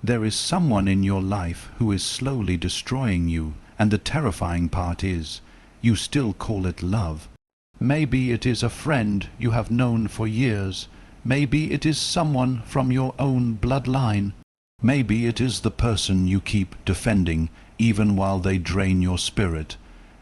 There is someone in your life who is slowly destroying you, and the terrifying part is, you still call it love. Maybe it is a friend you have known for years. Maybe it is someone from your own bloodline. Maybe it is the person you keep defending even while they drain your spirit,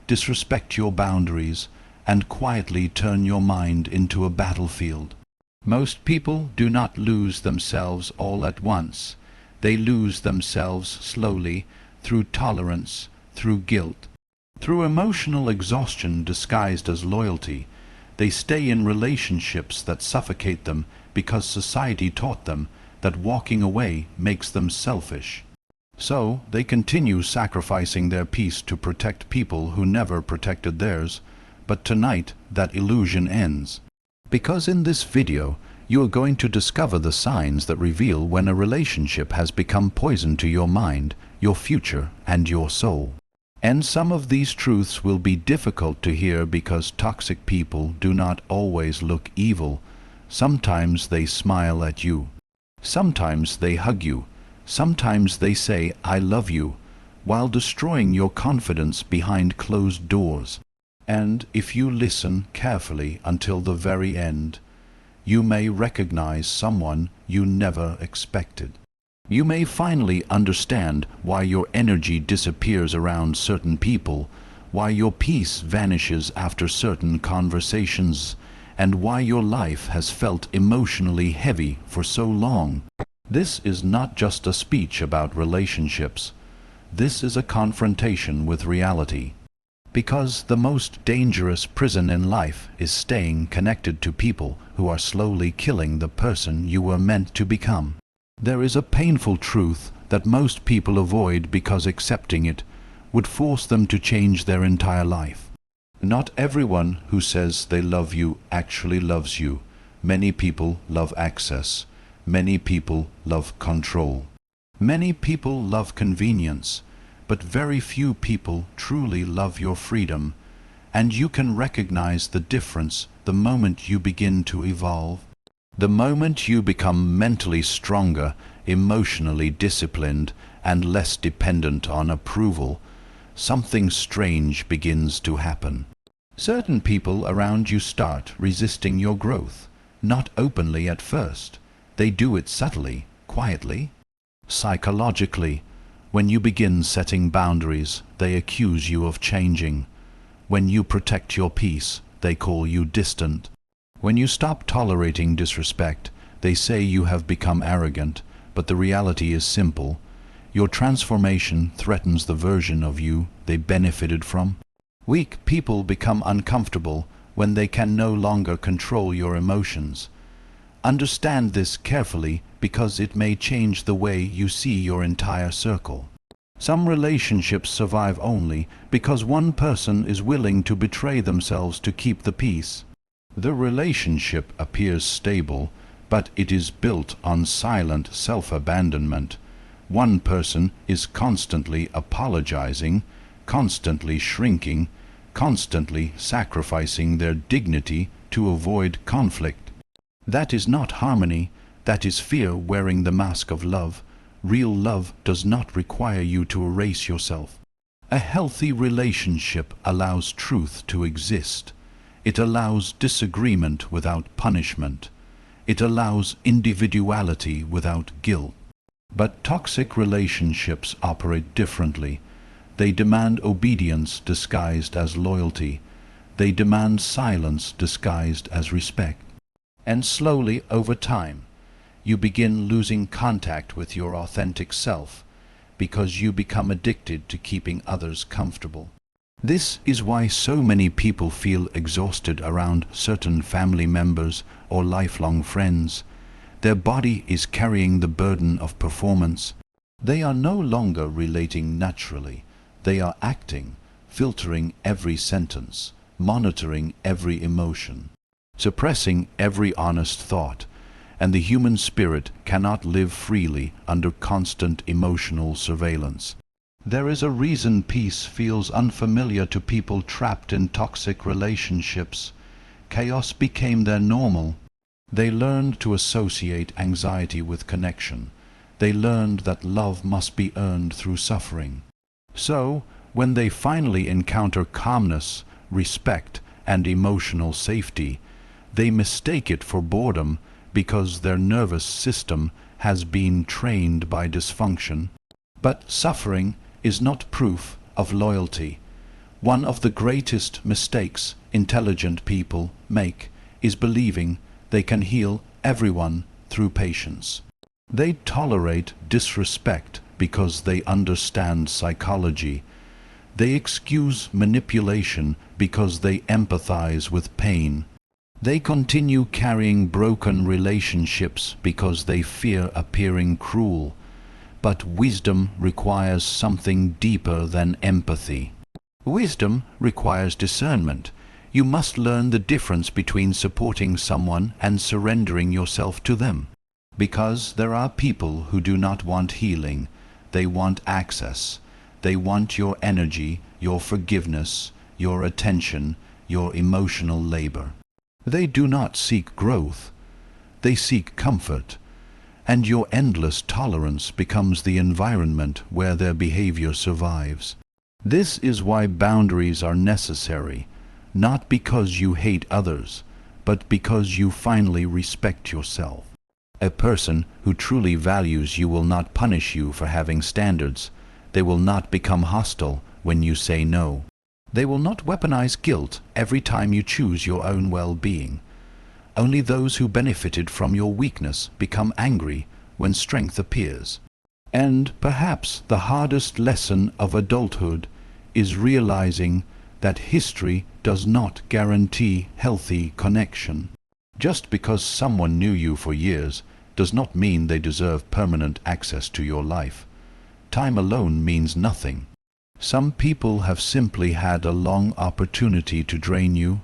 disrespect your boundaries, and quietly turn your mind into a battlefield. Most people do not lose themselves all at once. They lose themselves slowly, through tolerance, through guilt, through emotional exhaustion disguised as loyalty. They stay in relationships that suffocate them because society taught them that walking away makes them selfish. So they continue sacrificing their peace to protect people who never protected theirs. But tonight that illusion ends. Because in this video you are going to discover the signs that reveal when a relationship has become poison to your mind, your future, and your soul. And some of these truths will be difficult to hear because toxic people do not always look evil. Sometimes they smile at you. Sometimes they hug you. Sometimes they say, "I love you," while destroying your confidence behind closed doors. And if you listen carefully until the very end, you may recognize someone you never expected. You may finally understand why your energy disappears around certain people, why your peace vanishes after certain conversations, and why your life has felt emotionally heavy for so long. This is not just a speech about relationships. This is a confrontation with reality. Because the most dangerous prison in life is staying connected to people who are slowly killing the person you were meant to become. There is a painful truth that most people avoid because accepting it would force them to change their entire life. Not everyone who says they love you actually loves you. Many people love access. Many people love control. Many people love convenience. But very few people truly love your freedom, and you can recognize the difference the moment you begin to evolve. The moment you become mentally stronger, emotionally disciplined, and less dependent on approval, something strange begins to happen. Certain people around you start resisting your growth, not openly at first. They do it subtly, quietly, psychologically. When you begin setting boundaries, they accuse you of changing. When you protect your peace, they call you distant. When you stop tolerating disrespect, they say you have become arrogant, but the reality is simple. Your transformation threatens the version of you they benefited from. Weak people become uncomfortable when they can no longer control your emotions. Understand this carefully because it may change the way you see your entire circle. Some relationships survive only because one person is willing to betray themselves to keep the peace. The relationship appears stable, but it is built on silent self-abandonment. One person is constantly apologizing, constantly shrinking, constantly sacrificing their dignity to avoid conflict. That is not harmony, that is fear wearing the mask of love. Real love does not require you to erase yourself. A healthy relationship allows truth to exist. It allows disagreement without punishment. It allows individuality without guilt. But toxic relationships operate differently. They demand obedience disguised as loyalty. They demand silence disguised as respect. And slowly, over time, you begin losing contact with your authentic self because you become addicted to keeping others comfortable. This is why so many people feel exhausted around certain family members or lifelong friends. Their body is carrying the burden of performance. They are no longer relating naturally. They are acting, filtering every sentence, monitoring every emotion, suppressing every honest thought, and the human spirit cannot live freely under constant emotional surveillance. There is a reason peace feels unfamiliar to people trapped in toxic relationships. Chaos became their normal. They learned to associate anxiety with connection. they learned that love must be earned through suffering. So, when they finally encounter calmness, respect, and emotional safety, they mistake it for boredom because their nervous system has been trained by dysfunction. But suffering is not proof of loyalty. One of the greatest mistakes intelligent people make is believing they can heal everyone through patience. They tolerate disrespect because they understand psychology. They excuse manipulation because they empathize with pain. They continue carrying broken relationships because they fear appearing cruel. But wisdom requires something deeper than empathy. Wisdom requires discernment. You must learn the difference between supporting someone and surrendering yourself to them. Because there are people who do not want healing. They want access. They want your energy, your forgiveness, your attention, your emotional labor. They do not seek growth. They seek comfort. And your endless tolerance becomes the environment where their behavior survives. This is why boundaries are necessary, not because you hate others, but because you finally respect yourself. A person who truly values you will not punish you for having standards. They will not become hostile when you say no. They will not weaponize guilt every time you choose your own well-being. Only those who benefited from your weakness become angry when strength appears. And perhaps the hardest lesson of adulthood is realizing that history does not guarantee healthy connection. Just because someone knew you for years does not mean they deserve permanent access to your life. Time alone means nothing. Some people have simply had a long opportunity to drain you.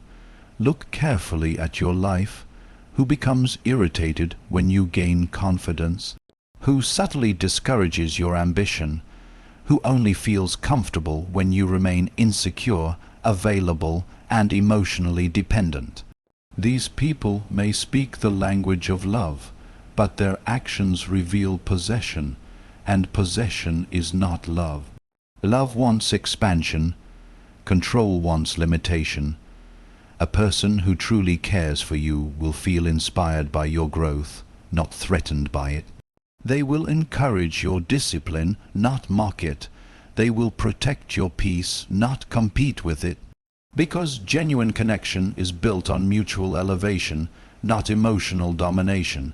Look carefully at your life. Who becomes irritated when you gain confidence? Who subtly discourages your ambition? Who only feels comfortable when you remain insecure, available, and emotionally dependent? These people may speak the language of love, but their actions reveal possession, and possession is not love. Love wants expansion, control wants limitation. A person who truly cares for you will feel inspired by your growth, not threatened by it. They will encourage your discipline, not mock it. They will protect your peace, not compete with it. Because genuine connection is built on mutual elevation, not emotional domination.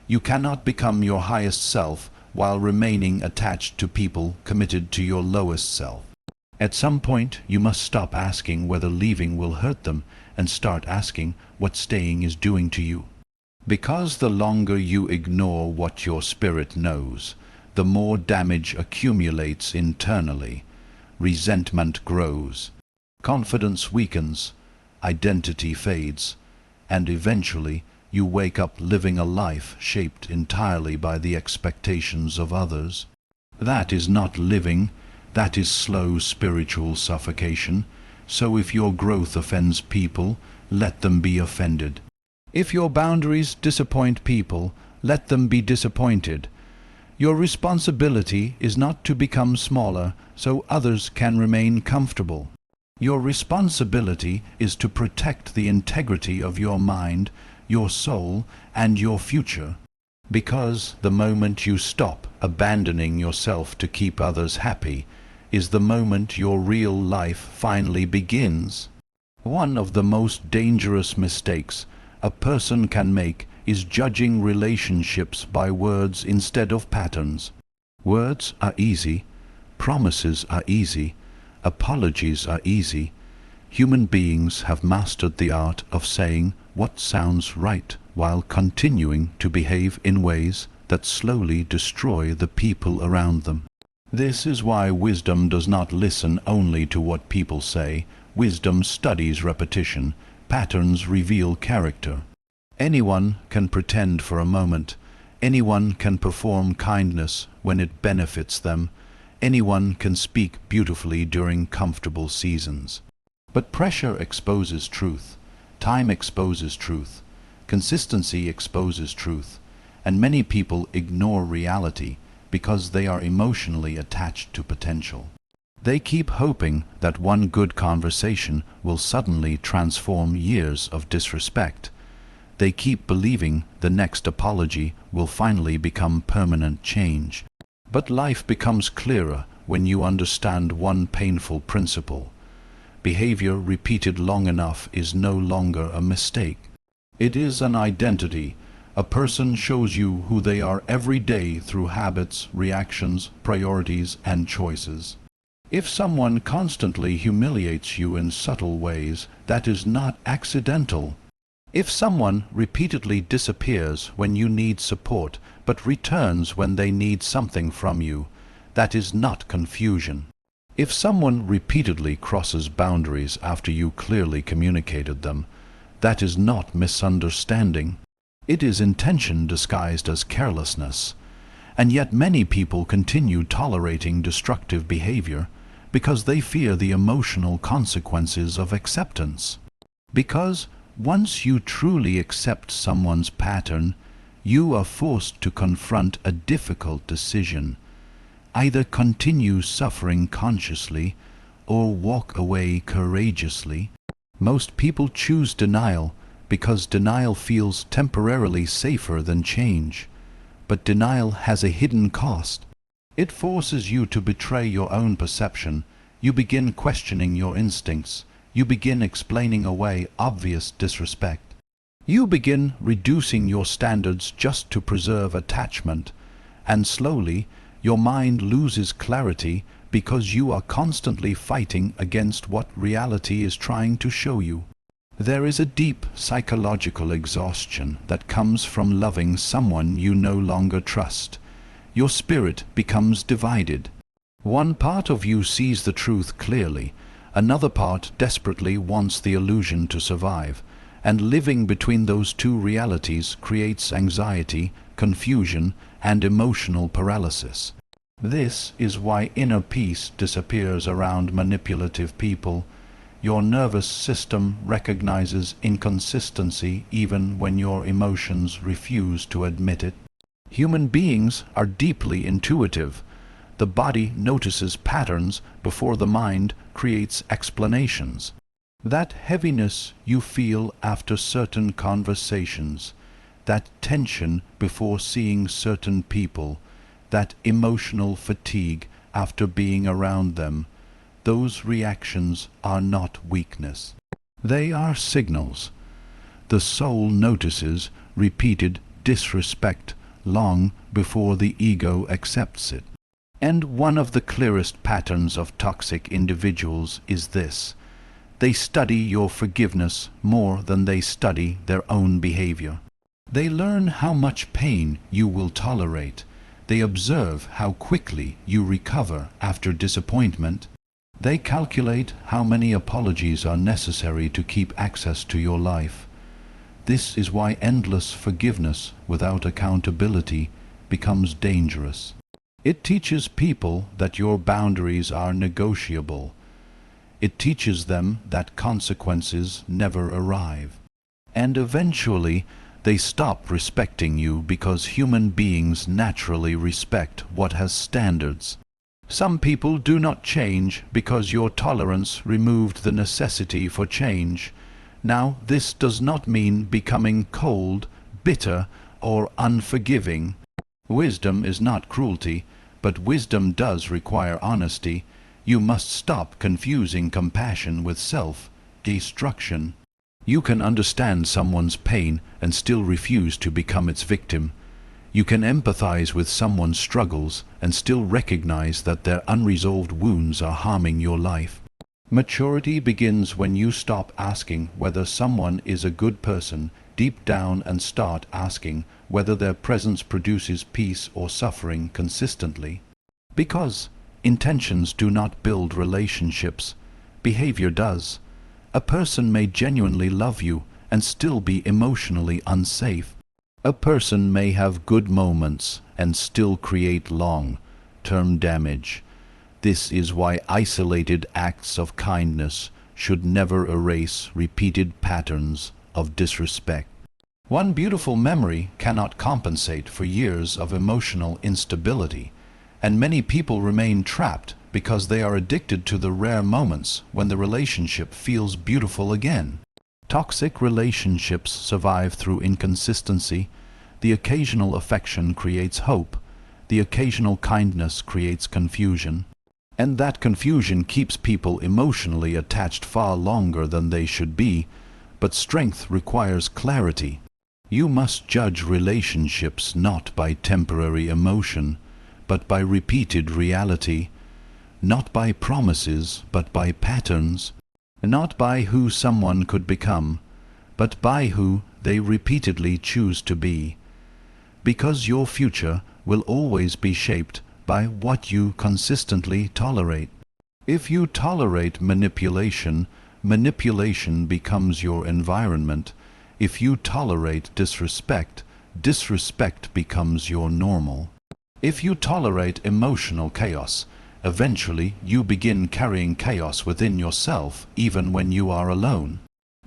You cannot become your highest self while remaining attached to people committed to your lowest self. At some point, you must stop asking whether leaving will hurt them and start asking what staying is doing to you. Because the longer you ignore what your spirit knows, the more damage accumulates internally. Resentment grows. Confidence weakens. Identity fades. And eventually, you wake up living a life shaped entirely by the expectations of others. That is not living. That is slow spiritual suffocation. So if your growth offends people, let them be offended. If your boundaries disappoint people, let them be disappointed. Your responsibility is not to become smaller so others can remain comfortable. Your responsibility is to protect the integrity of your mind, your soul, and your future. Because the moment you stop abandoning yourself to keep others happy is the moment your real life finally begins. One of the most dangerous mistakes a person can make is judging relationships by words instead of patterns. Words are easy, promises are easy, apologies are easy. Human beings have mastered the art of saying what sounds right while continuing to behave in ways that slowly destroy the people around them. This is why wisdom does not listen only to what people say. Wisdom studies repetition. Patterns reveal character. Anyone can pretend for a moment. Anyone can perform kindness when it benefits them. Anyone can speak beautifully during comfortable seasons. But pressure exposes truth. Time exposes truth. Consistency exposes truth. and many people ignore reality because they are emotionally attached to potential. They keep hoping that one good conversation will suddenly transform years of disrespect. They keep believing the next apology will finally become permanent change. But life becomes clearer when you understand one painful principle. Behavior repeated long enough is no longer a mistake. It is an identity. A person shows you who they are every day through habits, reactions, priorities, and choices. If someone constantly humiliates you in subtle ways, that is not accidental. If someone repeatedly disappears when you need support, but returns when they need something from you, that is not confusion. If someone repeatedly crosses boundaries after you clearly communicated them, that is not misunderstanding. It is intention disguised as carelessness. And yet many people continue tolerating destructive behavior because they fear the emotional consequences of acceptance. Because once you truly accept someone's pattern, you are forced to confront a difficult decision. Either continue suffering consciously or walk away courageously. Most people choose denial because denial feels temporarily safer than change. But denial has a hidden cost. It forces you to betray your own perception. You begin questioning your instincts. You begin explaining away obvious disrespect. You begin reducing your standards just to preserve attachment. And slowly, your mind loses clarity because you are constantly fighting against what reality is trying to show you. There is a deep psychological exhaustion that comes from loving someone you no longer trust. Your spirit becomes divided. One part of you sees the truth clearly, another part desperately wants the illusion to survive, and living between those two realities creates anxiety, confusion, and emotional paralysis. This is why inner peace disappears around manipulative people. Your nervous system recognizes inconsistency even when your emotions refuse to admit it. Human beings are deeply intuitive. The body notices patterns before the mind creates explanations. That heaviness you feel after certain conversations, that tension before seeing certain people, that emotional fatigue after being around them, those reactions are not weakness. They are signals. The soul notices repeated disrespect long before the ego accepts it. And one of the clearest patterns of toxic individuals is this: they study your forgiveness more than they study their own behavior. They learn how much pain you will tolerate. They observe how quickly you recover after disappointment. They calculate how many apologies are necessary to keep access to your life. This is why endless forgiveness without accountability becomes dangerous. It teaches people that your boundaries are negotiable. It teaches them that consequences never arrive. And eventually, they stop respecting you because human beings naturally respect what has standards. Some people do not change because your tolerance removed the necessity for change. Now, this does not mean becoming cold, bitter, or unforgiving. Wisdom is not cruelty, but wisdom does require honesty. You must stop confusing compassion with self-destruction. You can understand someone's pain and still refuse to become its victim. You can empathize with someone's struggles and still recognize that their unresolved wounds are harming your life. Maturity begins when you stop asking whether someone is a good person deep down and start asking whether their presence produces peace or suffering consistently. Because intentions do not build relationships, behavior does. A person may genuinely love you and still be emotionally unsafe. A person may have good moments and still create long-term damage. This is why isolated acts of kindness should never erase repeated patterns of disrespect. One beautiful memory cannot compensate for years of emotional instability, and many people remain trapped because they are addicted to the rare moments when the relationship feels beautiful again. Toxic relationships survive through inconsistency. The occasional affection creates hope. The occasional kindness creates confusion. And that confusion keeps people emotionally attached far longer than they should be. But strength requires clarity. You must judge relationships not by temporary emotion, but by repeated reality, not by promises, but by patterns, not by who someone could become, but by who they repeatedly choose to be. Because your future will always be shaped by what you consistently tolerate. If you tolerate manipulation, manipulation becomes your environment. If you tolerate disrespect, disrespect becomes your normal. If you tolerate emotional chaos, eventually you begin carrying chaos within yourself even when you are alone.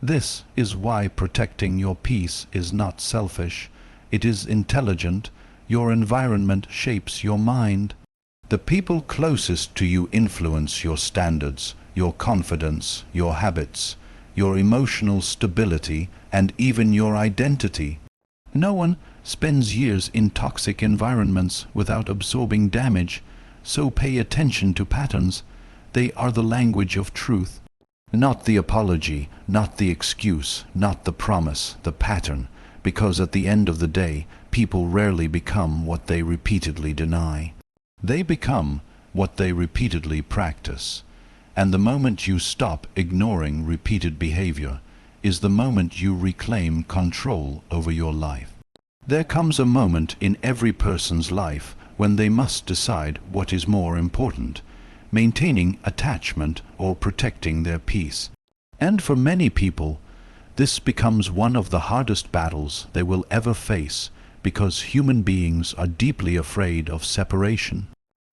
This is why protecting your peace is not selfish. It is intelligent. Your environment shapes your mind. The people closest to you influence your standards, your confidence, your habits, your emotional stability, and even your identity. No one spends years in toxic environments without absorbing damage, so pay attention to patterns. They are the language of truth. Not the apology, not the excuse, not the promise, the pattern, because at the end of the day, people rarely become what they repeatedly deny. They become what they repeatedly practice. And the moment you stop ignoring repeated behavior is the moment you reclaim control over your life. There comes a moment in every person's life when they must decide what is more important, maintaining attachment or protecting their peace. And for many people, this becomes one of the hardest battles they will ever face, because human beings are deeply afraid of separation.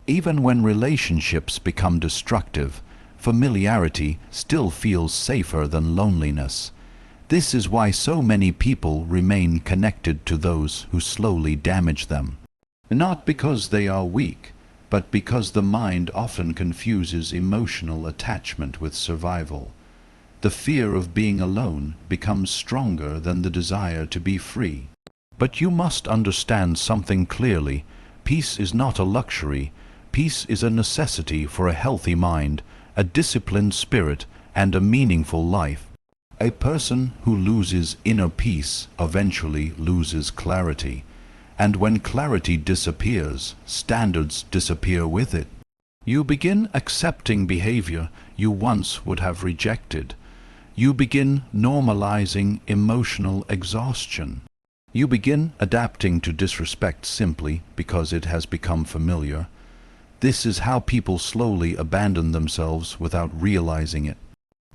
Even when relationships become destructive, familiarity still feels safer than loneliness. This is why so many people remain connected to those who slowly damage them. Not because they are weak, but because the mind often confuses emotional attachment with survival. The fear of being alone becomes stronger than the desire to be free. But you must understand something clearly. Peace is not a luxury. Peace is a necessity for a healthy mind, a disciplined spirit, and a meaningful life. A person who loses inner peace eventually loses clarity. And when clarity disappears, standards disappear with it. You begin accepting behavior you once would have rejected. You begin normalizing emotional exhaustion. You begin adapting to disrespect simply because it has become familiar. This is how people slowly abandon themselves without realizing it.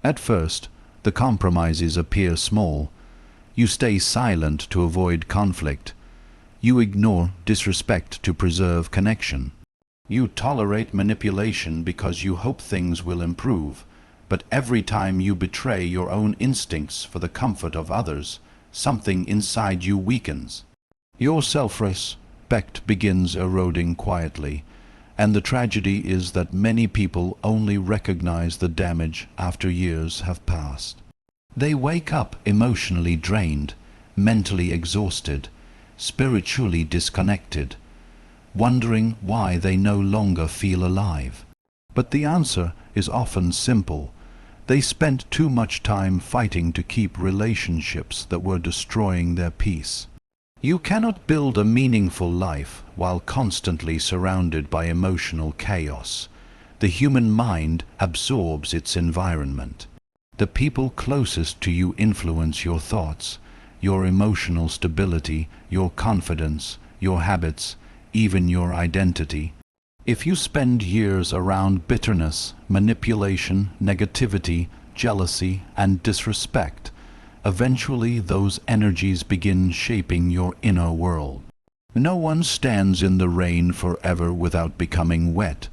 At first, the compromises appear small. You stay silent to avoid conflict. You ignore disrespect to preserve connection. You tolerate manipulation because you hope things will improve. But every time you betray your own instincts for the comfort of others, something inside you weakens. Your self-respect begins eroding quietly. And the tragedy is that many people only recognize the damage after years have passed. They wake up emotionally drained, mentally exhausted, spiritually disconnected, wondering why they no longer feel alive. But the answer is often simple. They spent too much time fighting to keep relationships that were destroying their peace. You cannot build a meaningful life while constantly surrounded by emotional chaos. The human mind absorbs its environment. The people closest to you influence your thoughts, your emotional stability, your confidence, your habits, even your identity. If you spend years around bitterness, manipulation, negativity, jealousy, and disrespect, eventually those energies begin shaping your inner world. No one stands in the rain forever without becoming wet.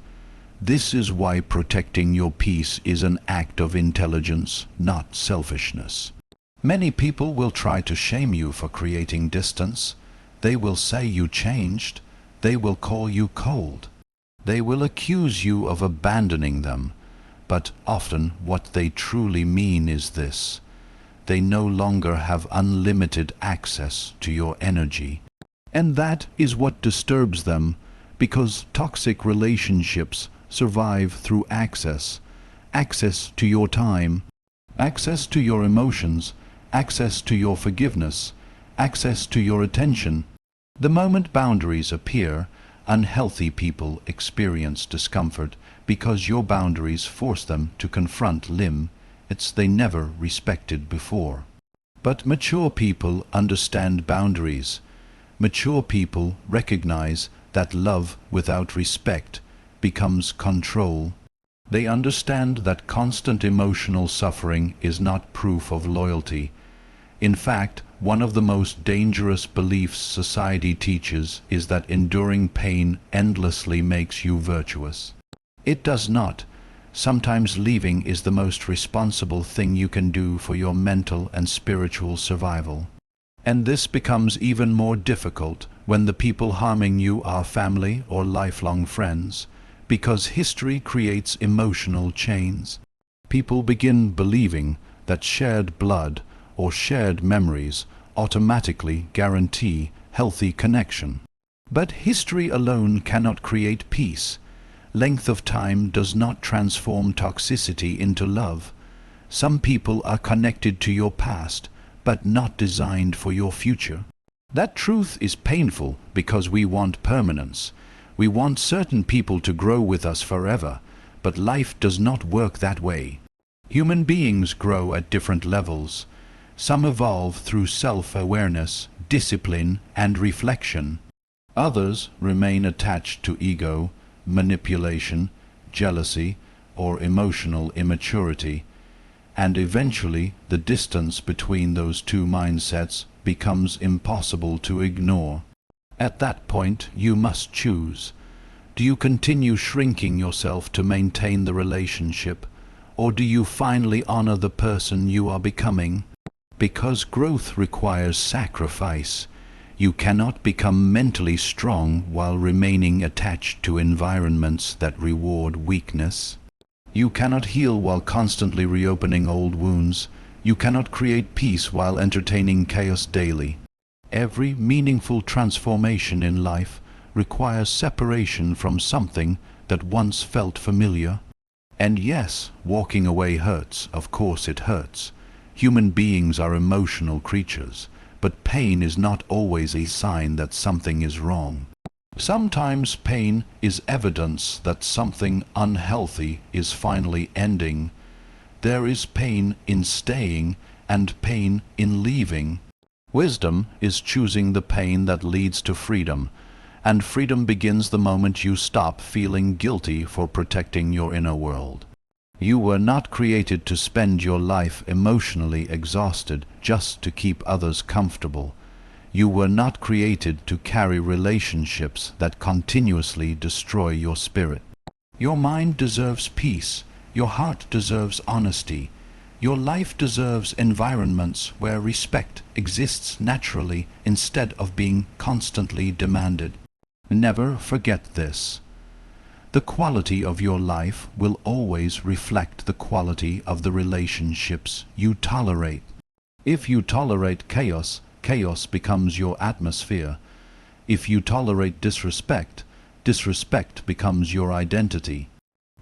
This is why protecting your peace is an act of intelligence, not selfishness. Many people will try to shame you for creating distance. They will say you changed. They will call you cold. They will accuse you of abandoning them. But often what they truly mean is this: they no longer have unlimited access to your energy. And that is what disturbs them, because toxic relationships survive through access. Access to your time, access to your emotions, access to your forgiveness, access to your attention. The moment boundaries appear, unhealthy people experience discomfort because your boundaries force them to confront limits they never respected before. But mature people understand boundaries. Mature people recognize that love without respect becomes control. They understand that constant emotional suffering is not proof of loyalty. In fact, one of the most dangerous beliefs society teaches is that enduring pain endlessly makes you virtuous. It does not. Sometimes leaving is the most responsible thing you can do for your mental and spiritual survival. And this becomes even more difficult when the people harming you are family or lifelong friends, because history creates emotional chains. People begin believing that shared blood or shared memories automatically guarantee healthy connection. But history alone cannot create peace. Length of time does not transform toxicity into love. Some people are connected to your past, but not designed for your future. That truth is painful because we want permanence. We want certain people to grow with us forever, but life does not work that way. Human beings grow at different levels. Some evolve through self-awareness, discipline, and reflection. Others remain attached to ego, manipulation, jealousy, or emotional immaturity, and eventually the distance between those two mindsets becomes impossible to ignore. At that point, you must choose. Do you continue shrinking yourself to maintain the relationship, or do you finally honor the person you are becoming? Because growth requires sacrifice. You cannot become mentally strong while remaining attached to environments that reward weakness. You cannot heal while constantly reopening old wounds. You cannot create peace while entertaining chaos daily. Every meaningful transformation in life requires separation from something that once felt familiar. And yes, walking away hurts. Of course it hurts. Human beings are emotional creatures, but pain is not always a sign that something is wrong. Sometimes pain is evidence that something unhealthy is finally ending. There is pain in staying and pain in leaving. Wisdom is choosing the pain that leads to freedom, and freedom begins the moment you stop feeling guilty for protecting your inner world. You were not created to spend your life emotionally exhausted just to keep others comfortable. You were not created to carry relationships that continuously destroy your spirit. Your mind deserves peace. Your heart deserves honesty. Your life deserves environments where respect exists naturally instead of being constantly demanded. Never forget this. The quality of your life will always reflect the quality of the relationships you tolerate. If you tolerate chaos, chaos becomes your atmosphere. If you tolerate disrespect, disrespect becomes your identity.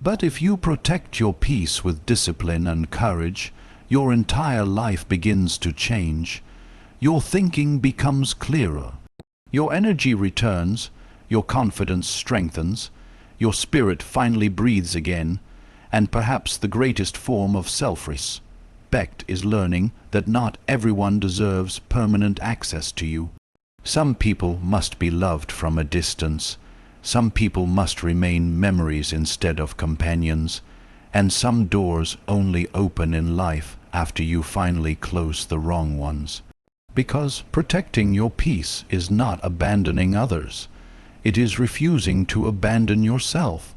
But if you protect your peace with discipline and courage, your entire life begins to change. Your thinking becomes clearer. Your energy returns, your confidence strengthens, your spirit finally breathes again, and perhaps the greatest form of self-respect is learning that not everyone deserves permanent access to you. Some people must be loved from a distance. Some people must remain memories instead of companions, and some doors only open in life after you finally close the wrong ones. Because protecting your peace is not abandoning others. It is refusing to abandon yourself.